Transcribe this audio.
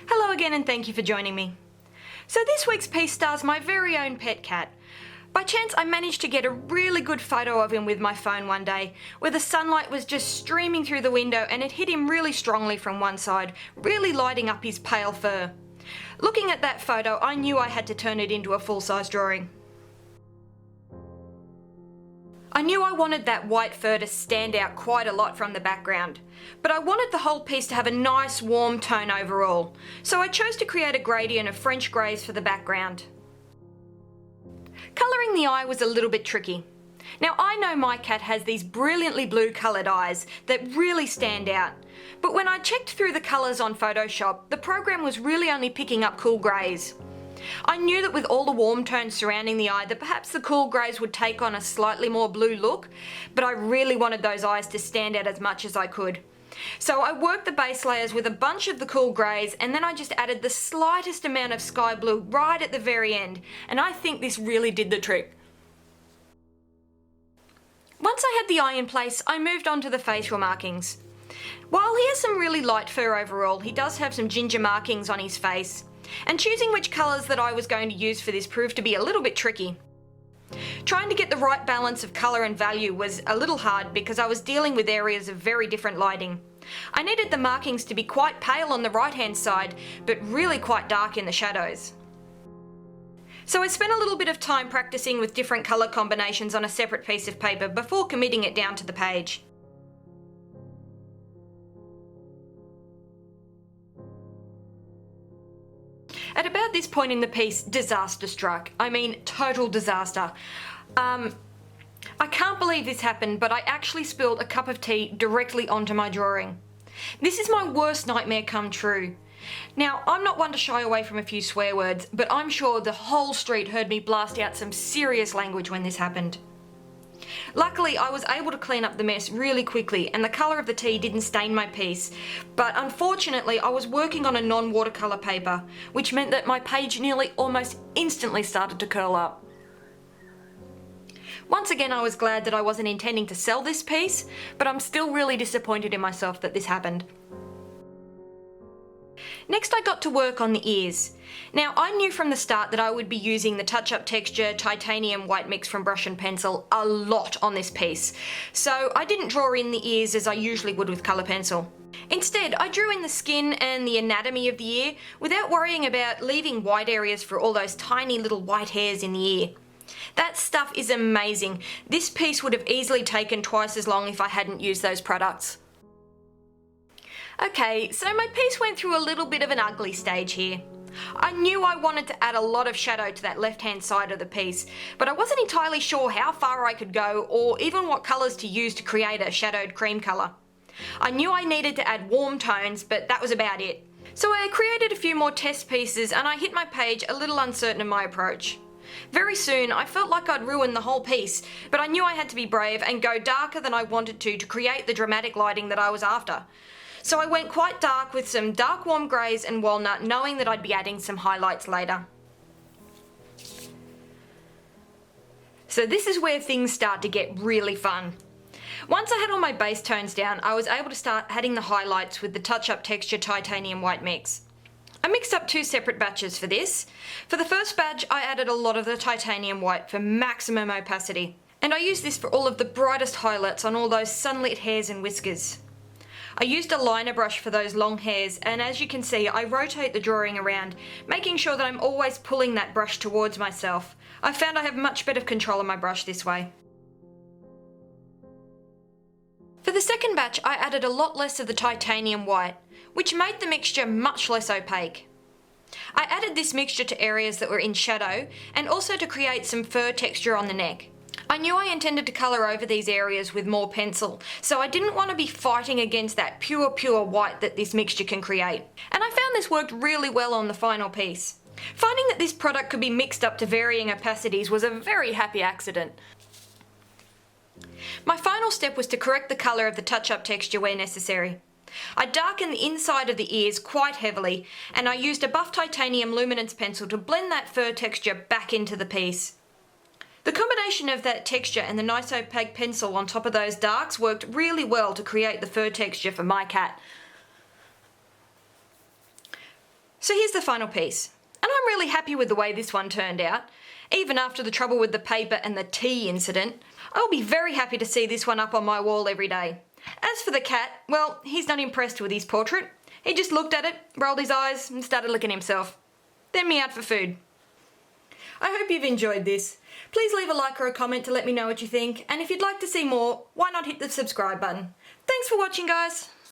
Hello again and thank you for joining me. So this week's piece stars my very own pet cat. By chance I managed to get a really good photo of him with my phone one day, where the sunlight was just streaming through the window and it hit him really strongly from one side, really lighting up his pale fur. Looking at that photo, I knew I had to turn it into a full-size drawing. I knew I wanted that white fur to stand out quite a lot from the background, but I wanted the whole piece to have a nice warm tone overall, so I chose to create a gradient of French greys for the background. Colouring the eye was a little bit tricky. Now I know my cat has these brilliantly blue coloured eyes that really stand out, but when I checked through the colours on Photoshop, the program was really only picking up cool greys. I knew that with all the warm tones surrounding the eye that perhaps the cool greys would take on a slightly more blue look, but I really wanted those eyes to stand out as much as I could. So I worked the base layers with a bunch of the cool greys and then I just added the slightest amount of sky blue right at the very end, and I think this really did the trick. Once I had the eye in place, I moved on to the facial markings. While he has some really light fur overall, he does have some ginger markings on his face, and choosing which colours that I was going to use for this proved to be a little bit tricky. Trying to get the right balance of colour and value was a little hard because I was dealing with areas of very different lighting. I needed the markings to be quite pale on the right hand side, but really quite dark in the shadows. So I spent a little bit of time practicing with different colour combinations on a separate piece of paper before committing it down to the page. At about this point in the piece, disaster struck. I mean, total disaster. I can't believe this happened, but I actually spilled a cup of tea directly onto my drawing. This is my worst nightmare come true. Now, I'm not one to shy away from a few swear words, but I'm sure the whole street heard me blast out some serious language when this happened. Luckily, I was able to clean up the mess really quickly and the colour of the tea didn't stain my piece, but unfortunately I was working on a non-watercolour paper, which meant that my page nearly almost instantly started to curl up. Once again, I was glad that I wasn't intending to sell this piece, but I'm still really disappointed in myself that this happened. Next I got to work on the ears. Now I knew from the start that I would be using the touch-up texture titanium white mix from brush and pencil a lot on this piece, so I didn't draw in the ears as I usually would with colour pencil. Instead, I drew in the skin and the anatomy of the ear without worrying about leaving white areas for all those tiny little white hairs in the ear. That stuff is amazing. This piece would have easily taken twice as long if I hadn't used those products. Okay, so my piece went through a little bit of an ugly stage here. I knew I wanted to add a lot of shadow to that left-hand side of the piece, but I wasn't entirely sure how far I could go or even what colours to use to create a shadowed cream colour. I knew I needed to add warm tones, but that was about it. So I created a few more test pieces and I hit my page a little uncertain of my approach. Very soon I felt like I'd ruined the whole piece, but I knew I had to be brave and go darker than I wanted to create the dramatic lighting that I was after. So I went quite dark with some dark warm greys and walnut, knowing that I'd be adding some highlights later. So this is where things start to get really fun. Once I had all my base tones down, I was able to start adding the highlights with the touch-up texture titanium white mix. I mixed up two separate batches for this. For the first batch, I added a lot of the titanium white for maximum opacity, and I used this for all of the brightest highlights on all those sunlit hairs and whiskers. I used a liner brush for those long hairs, and as you can see I rotate the drawing around, making sure that I'm always pulling that brush towards myself. I found I have much better control of my brush this way. For the second batch I added a lot less of the titanium white, which made the mixture much less opaque. I added this mixture to areas that were in shadow and also to create some fur texture on the neck. I knew I intended to colour over these areas with more pencil, so I didn't want to be fighting against that pure white that this mixture can create. And I found this worked really well on the final piece. Finding that this product could be mixed up to varying opacities was a very happy accident. My final step was to correct the colour of the touch-up texture where necessary. I darkened the inside of the ears quite heavily, and I used a buff titanium luminance pencil to blend that fur texture back into the piece. The combination of that texture and the nice opaque pencil on top of those darks worked really well to create the fur texture for my cat. So here's the final piece, and I'm really happy with the way this one turned out. Even after the trouble with the paper and the tea incident, I'll be very happy to see this one up on my wall every day. As for the cat, well, he's not impressed with his portrait. He just looked at it, rolled his eyes, and started licking himself. Then meowed for food. I hope you've enjoyed this. Please leave a like or a comment to let me know what you think, and if you'd like to see more, why not hit the subscribe button. Thanks for watching, guys.